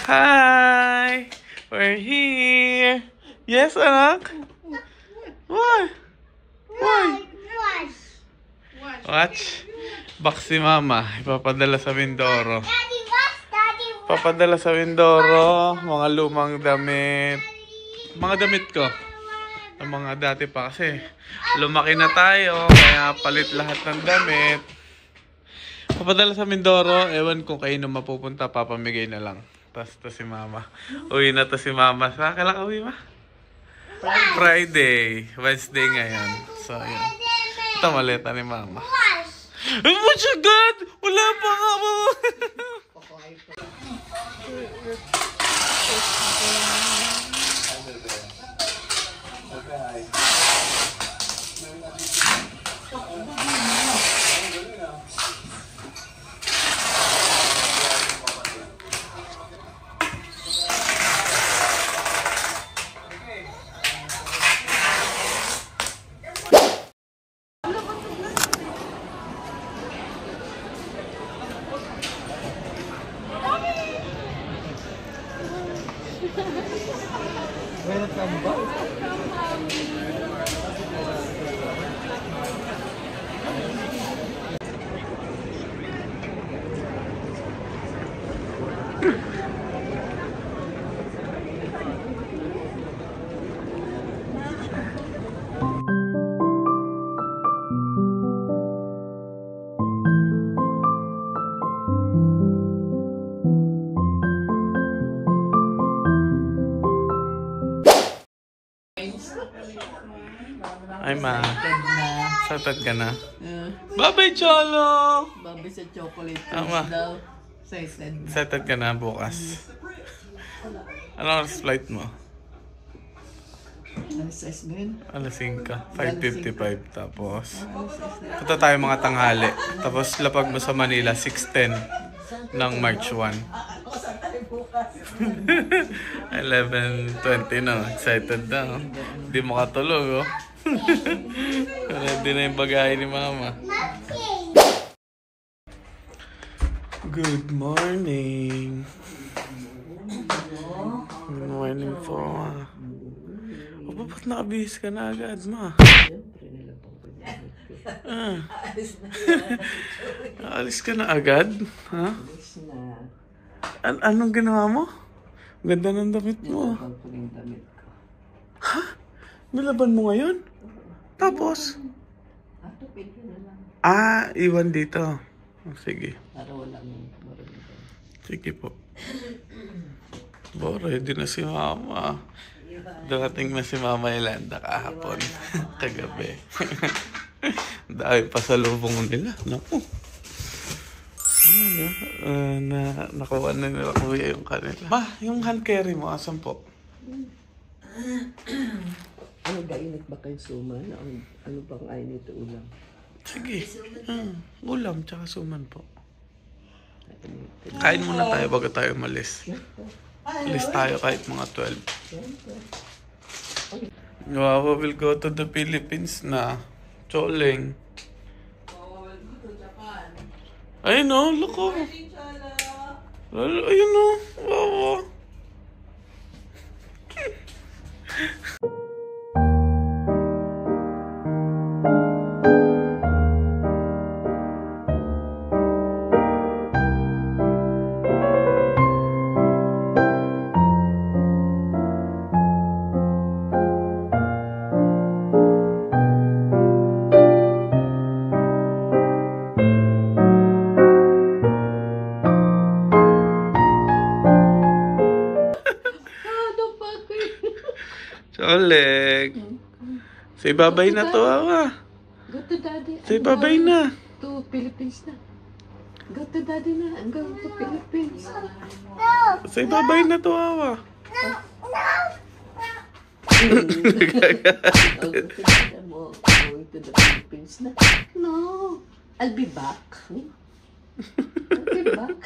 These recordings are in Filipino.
Hi! We're here! Yes, anak? What? Why? Watch. Box si mama. Ipapadala sa Mindoro. Papadala sa Mindoro. Mga lumang damit. Mga damit ko. Ang mga dati pa kasi. Lumaki na tayo. Kaya palit lahat ng damit. Papadala sa Mindoro. Ewan kung kayo na mapupunta. Papamigay na lang. Tapos to si mama. Uwi na to si mama. Sa kailan uwi ma? Friday. Wednesday ngayon. So yun. Ito maleta ni mama. Oh my God! Wala pa nga mo! Ay ma, satad ka na? Babay Cholo! Babay sa chocolate Ama. daw. Excited. Satad ka na bukas. Ano oras flight mo? Ano size mo yun? Alas 5, 5:55 tapos. Punta tayo mga tanghali. Tapos lapag mo sa Manila, 6:10 ng March 1. 11:20 na. Excited na. Hindi mo katulog oh. Ready na yung bagay ni mama. Good morning. Good morning po. O ba't nakabihis ka na agad ma? Alis ka na agad? Ha? Anong ginawa mo? Ganda ng damit mo. Ha? Nilaban mo ngayon? Tapos? Iwan dito. Sige. Sige po. Ready na si mama. Dating na si Mama Yolanda kahapon. Kagabi. Dahil pasalubong nila. Naku. Nakuha na nila kuya yung kanila. Ma, yung hand carry mo, asan po? Ano ba, init ba kayo suman? Ano bang ay nito ulam? Sige. Ulam, tsaka suman po. Kain muna tayo bago tayo umalis. Alis tayo kahit mga 12. Wow, we'll go to the Philippines na. Choleng. Ayun o, look o. Ayun o, wow. Choleng. Say babay na to, awa. Go to daddy. Say babay na. To Philippines na. Go to daddy na. Go to Philippines. Say babay na to, awa. Going to the Philippines na. No. I'll be back. I'll be back.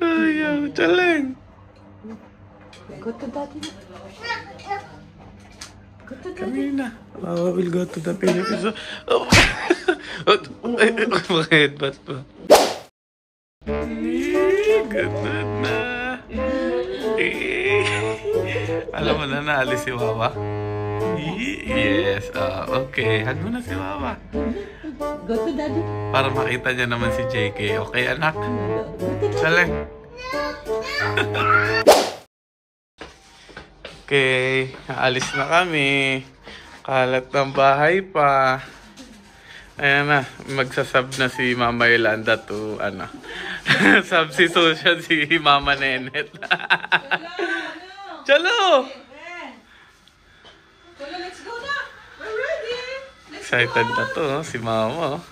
Ayaw, Choleng. Go to daddy na. Go to daddy. Kanina. We'll go to the Philippines. Mga headbutt pa. Ganun na. Alam mo na, naalis si Wawa? Yes. Okay. Hug mo na si Wawa. Go to daddy. Para makita niya naman si JK. Okay, anak? Go to daddy. Saleng. Okay. Aalis na kami. Kalat ng bahay pa. Ayan na. Magsasub na si Mama Yolanda to, substitution si Mama Nenet. Chalo! Let's go na. We're ready. Excited na to, si Mama.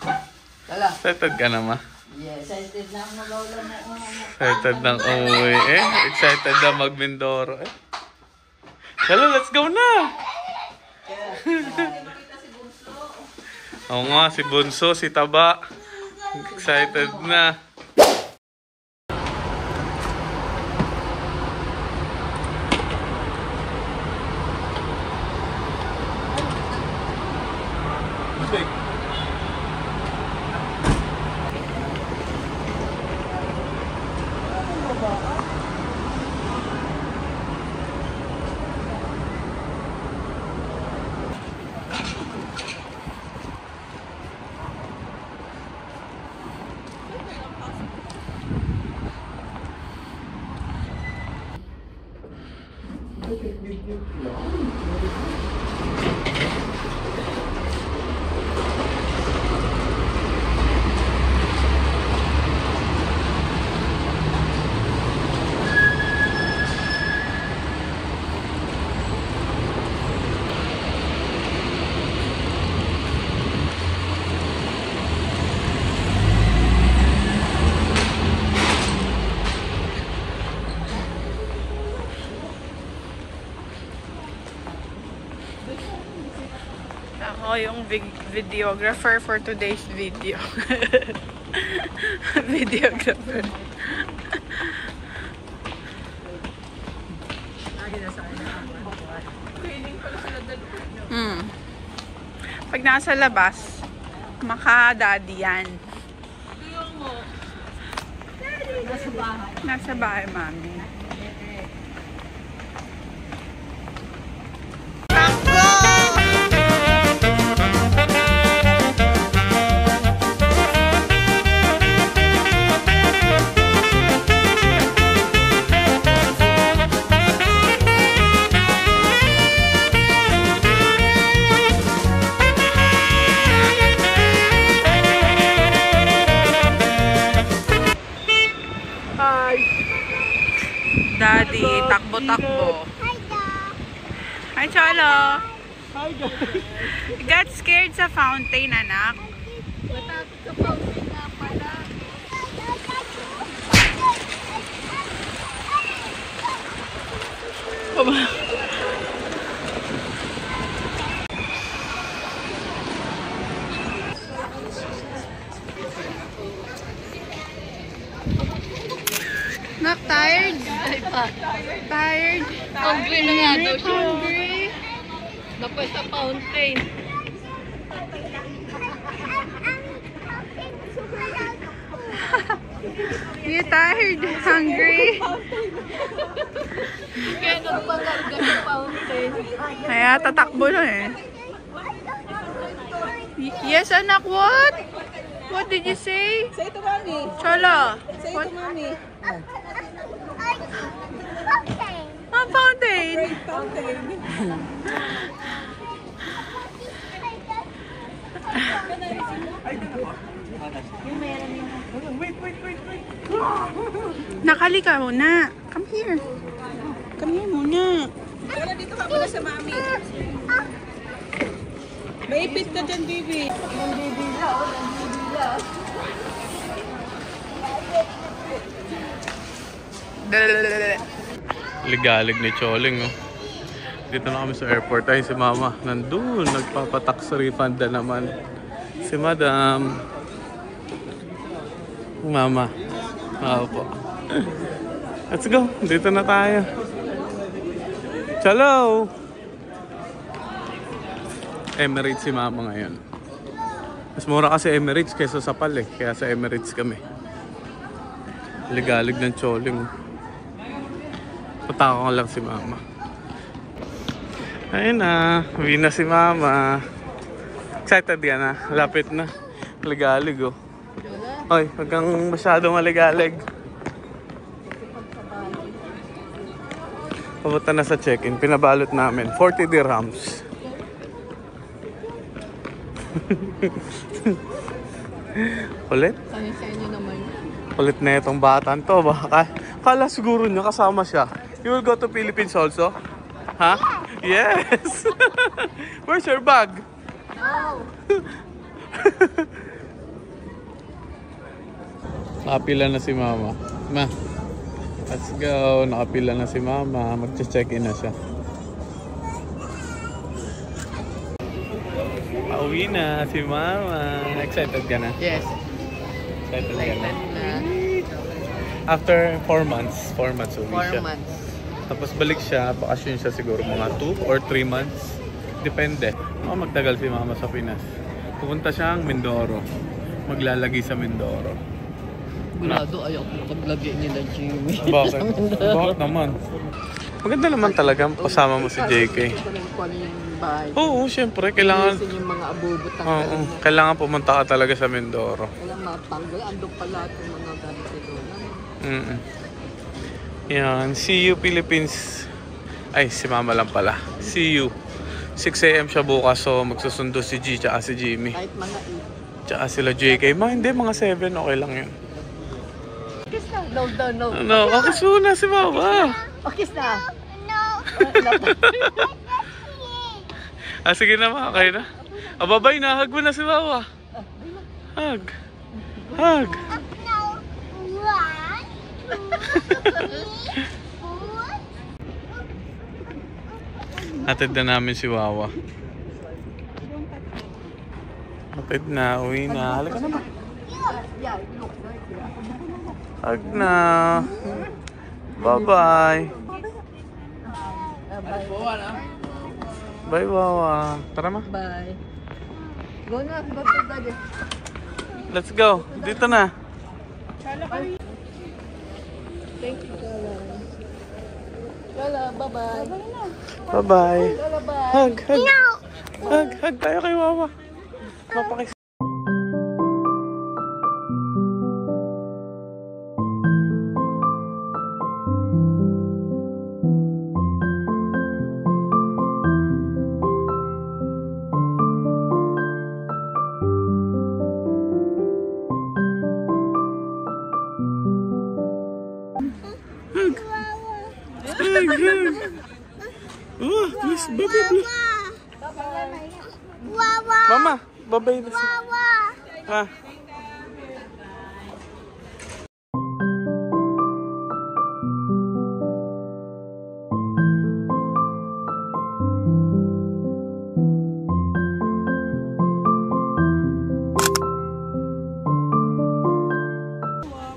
Tala. Excited ka na, Ma? Yes, excited na ang magawala na. Excited ng umuwi eh. Excited na mag-Mindoro eh. Chalo, let's go na! Oo nga, si Bunso, si Taba. Excited na. Ako yung videographer for today's video. Videographer. Pag nasa labas, maka-daddy yan. Nasa bahay, mami. Daddy, takbo-takbo. Hi, Cholo. Hi, guys. Got scared sa fountain, anak. Matakot sa fountain na pala. Not tired? Tired? Hungry na nga daw siya. Hungry? Dapat sa fountain. You tired? Hungry? Kaya nagpagarga sa fountain. Kaya tatakbo na eh. Yes, anak, what? What did you say? Say to mommy. Cholo. Say What? to mommy. Ah, fountain. Great fountain. Nakali ka muna. Come here. Come here muna. Wala, dito ka muna sa mami. Maipit ka dyan, baby. Ang baby la, oh. Ang baby la. Ligalig ni Choling, oh. Dito na kami sa airport. Ay, si Mama. Nandun. Nagpapatak sa refund na naman. Si Madam. Mama. Po. Let's go. Dito na tayo. Chalo! Emirates si Mama ngayon. Mas mura kasi Emirates kaysa sa PAL eh. Kaya sa Emirates kami. Ligalig ng choling. Pataka ko lang si mama. Ayun na, uwi na si mama. Excited yan na, lapit na. Ligalig oh. Oy, huwag kang masyadong maligalig. Pumunta na sa check-in, pinabalot namin. 40 dirhams. Ulit? Sanya-sanya naman. Ulit na itong batan to. Baka, kala siguro niya kasama siya. You will go to Philippines also? Ha? Yes! Where's your bag? No! Nakapila na si mama. Ma, let's go. Nakapila na si mama. Mag-check-in na siya. Pauwi na si mama. Excited ka na? Yes. Excited ka na? Na After 4 months. 4 months uwi 4 siya. months. Tapos balik siya. Bakasyon siya siguro mga 2 or 3 months. Depende. Magtagal si mama sa Pinas. Pupunta siyang Mindoro. Maglalagi sa Mindoro. Gulado ayaw ko paglagay nila Jimmy. Bakit? Bakit naman? Maganda naman talaga kasama mo si JK. Gusto ko rin kung ano yung bahay. Oo, syempre. Kailangan, Ayusin yung mga abubo oo, tanggalin mo. kailangan pumunta ka talaga sa Mindoro. Kailangan matanggal. Andun pala itong mga ganito doon. Mm-mm. Yan. See you, Philippines. Ay, si mama lang pala. See you. 6 AM siya bukas, so magsusundo si G tsaka si Jimmy. Kahit mga Tsaka sila JK. Hindi, mga 7. Okay lang yun. kiss na. No, no, no. Ano? Kakis muna si mama. O, kiss na. Sige na, mga kayo na. Babay na. Hug mo na si mama. Hug. Hug. Hatid na namin si Wawa. Hatid na, uwi na. Halika naman. Hug na. Bye-bye. Bye, Wawa. Tara ma. Bye. Go na. Go to daddy. Let's go. Dito na. Thank you, Lola. Lola, bye-bye. Bye-bye. Lola, bye. Hug, hug. Hug, hug tayo kay Wawa. Mapakis. Hug, hug. Oh, please, bye-bye. Mama, bye-bye na siya. Ha?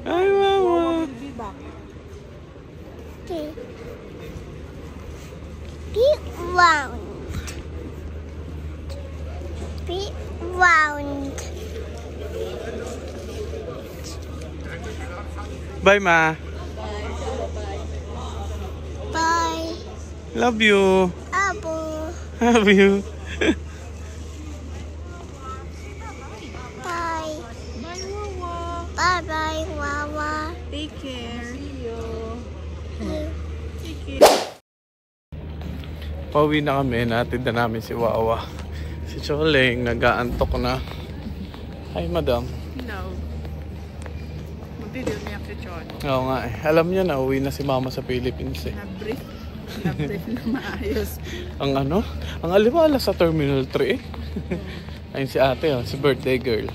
Ay, Wawa. Big round. Big round. Bye, Ma. Bye. Love you. Abu. Love you. Bye. Bye, Wawa. Bye bye, Wawa. Take care. Pauwi na kami. Natid na namin si Wawa. Si Choleng, nag-aantok na. Hi, madam. No. Magdidil niya si Chon. Oo nga eh. Alam niya na, uwi na si mama sa Philippines eh. Na-brief. Na-brief na maayos. Ang ano? Ang aliwala sa Terminal 3 eh. Ayun si ate, oh, si birthday girl.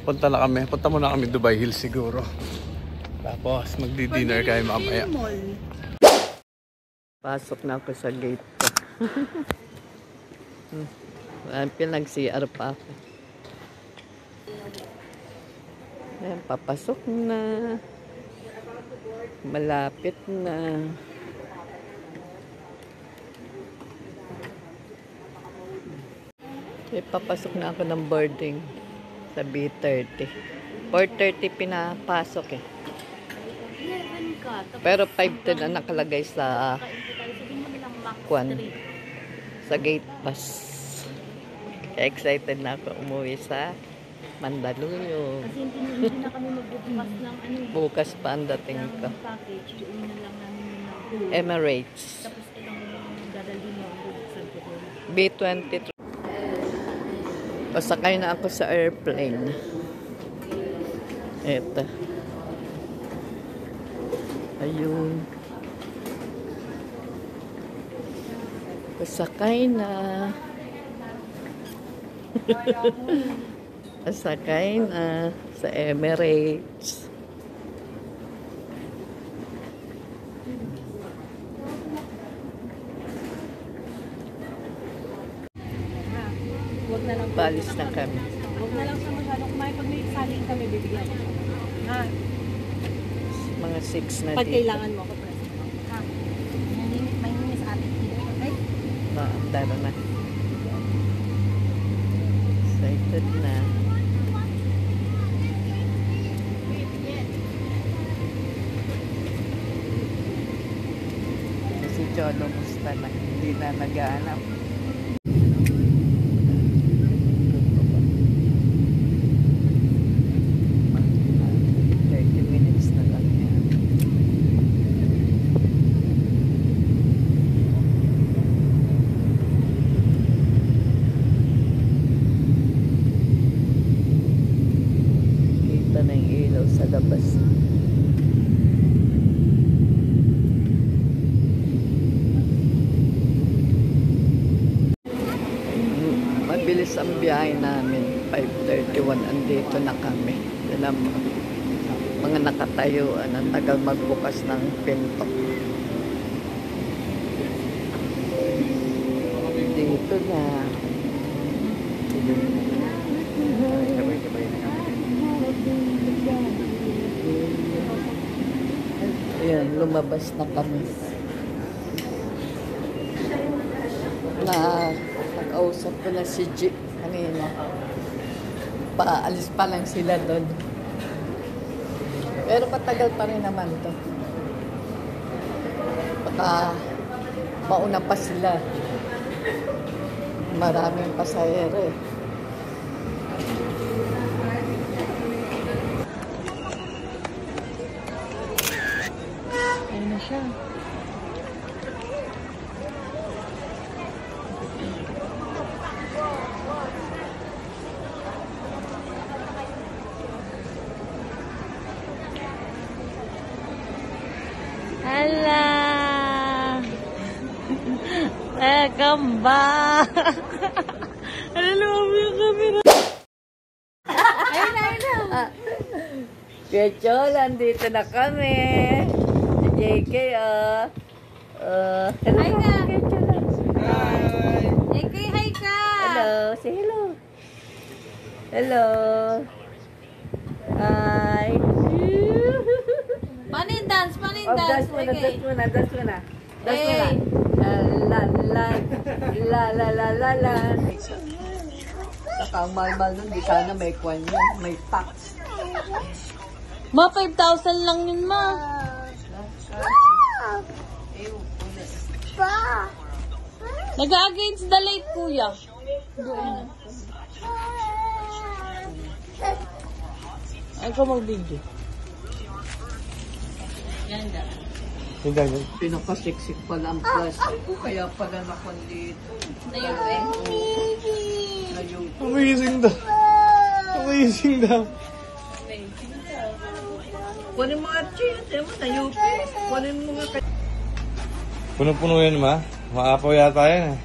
Punta na kami. Punta muna kami Dubai Hills siguro. Tapos magdi-dinner kayo mamaya. Mall. Pasok na ako sa gate ko. Pinag-CR pa ako. Ayan, papasok na. Malapit na. Papasok na ako ng boarding sa B30. 4:30 pinapasok eh. Pero 5:10 na nakalagay sa sa gate pass. Excited na ako umuwi sa Mandaluyong. Kasi hindi na kami magbubukas ng Bukas pa ang dating ko. package. Doon na lang namin yung Emirates. tapos itong dadalhin mo ang bubuksan ko doon. B-23. Pasakay na ako sa airplane. Eto. Ayun. Pasakay na. Pasakay na sa Emirates. Huwag na lang. Balis na kami. Huwag na lang siya masyadong kumain. Pag may saling kami, bibigyan. Ha? Mga 6 na Pag dito. kailangan mo ako, present mo. Ha? May nini sa atin dito. Okay? Maandaro na. Excited na. Si Cholo musta na. Hindi na nag-aanap. Kita na yung ilaw sa labas. Mabilis ang biyahe namin. 5:31 andito na kami. Yan ang mga nakatayuan. Ang tagal magbukas ng pinto. Dito na. Ayan, lumabas na kami. Nakausap ko na si G kanina. Paalis pa lang sila doon. Pero patagal pa rin naman to. Baka mauna pa sila. Maraming pasahero eh. Ayun na siya. Hello! Welcome back! Ano naman yung camera? Kuya Chol, andito na kami. Si JK, hello. Hi ka. Kuya Chol. JK, hi ka! Hello, say hello. Hello. Hi. Paano yung dance? Paano yung Oh, dance? dance muna, Okay. dance muna, dance muna. Dance Hey. muna. La. Saka ang mahal-mahal nun, di sana may kwan yun, may tax. Ma, 5,000 lang yun, ma. Nag-against the light, kuya. Ay, ko mag-video. Pinakasiksik pala ang plastic ko, kaya pala nakondito. Amazing daw. Amazing daw. Kunin mo nga cheese, mo na UP. Kunin mo nga Puno-puno yan, ma. Maapaw yata yan eh.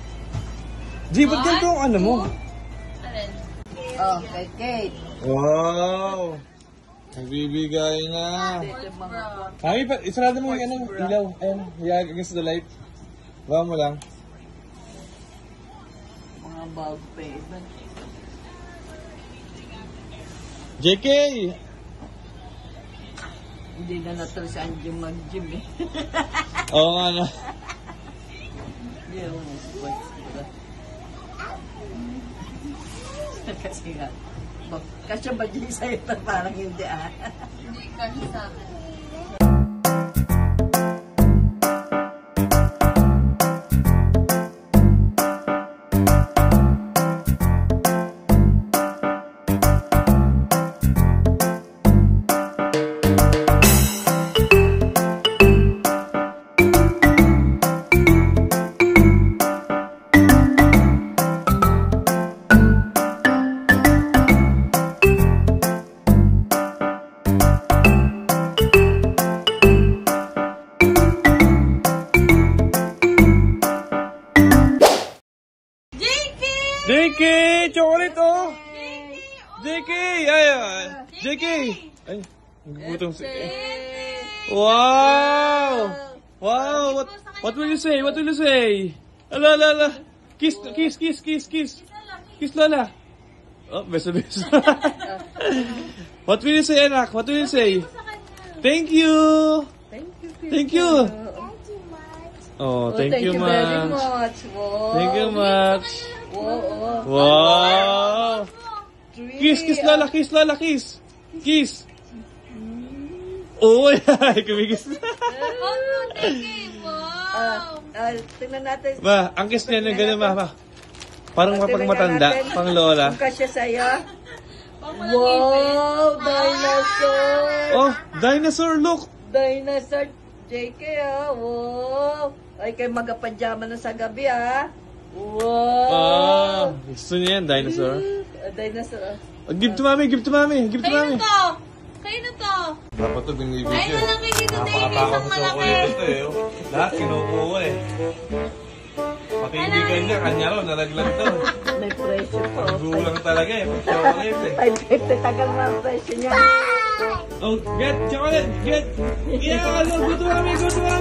G, ba't ganito ang ano mo? Oh, kay Kate. Wow! Nagbibigay na. Ito yung mga Mami, isarado mo yung ano, ilaw. Ayan, yeah, against the light. Bawa mo lang. bulb pa. JK! Hindi na natal si Anjum mag-gym eh. Oo nga na. Hindi ako sports. Kasi nga, mo. Kasya ba dyan sa'yo? Parang hindi ah. JK! Chocolate oh! JK! Ayan! JK! Ay, nagugutom si... Wow! Wow! What will you say? What will you say? Ala, ala, ala! Kiss, kiss, kiss, kiss, kiss! Kiss, Lola! Oh, beso-beso. What will you say, anak? What will you say? Thank you! Thank you! Oh, thank you very much. much. Wow. Thank you much. Wow. Wow! Kiss, kiss, Lola, kiss, Lola, kiss! Kiss! Oh, ay, kumikis na. Tingnan natin. Ma, ang kiss niya ng gano'n, ma. Parang mapag matanda, pang Lola. Kung kasya sa'yo. Wow! Dinosaur! Oh, dinosaur, look! Dinosaur! JK ah! Wow! Ay, kayo magapajama na sa gabi ah! Wow! Gusto niya yan, dinosaur. Dinosaur. Oh, give to mami, give to mami, give to mami. Kayo na to! Dapat ito binibigyan. Ay, malaki dito, David. Napakatakaw Isang sa malaki. chocolate ito eh. Lahat kinukuha eh. Pati ibigan niya, kanya raw, nalaglag to. May presyo po. Gulang talaga eh, pag chocolate eh. 550 tagal mo ang presyo niya. Oh, get chocolate, get! Yeah, go to mami, go to mami!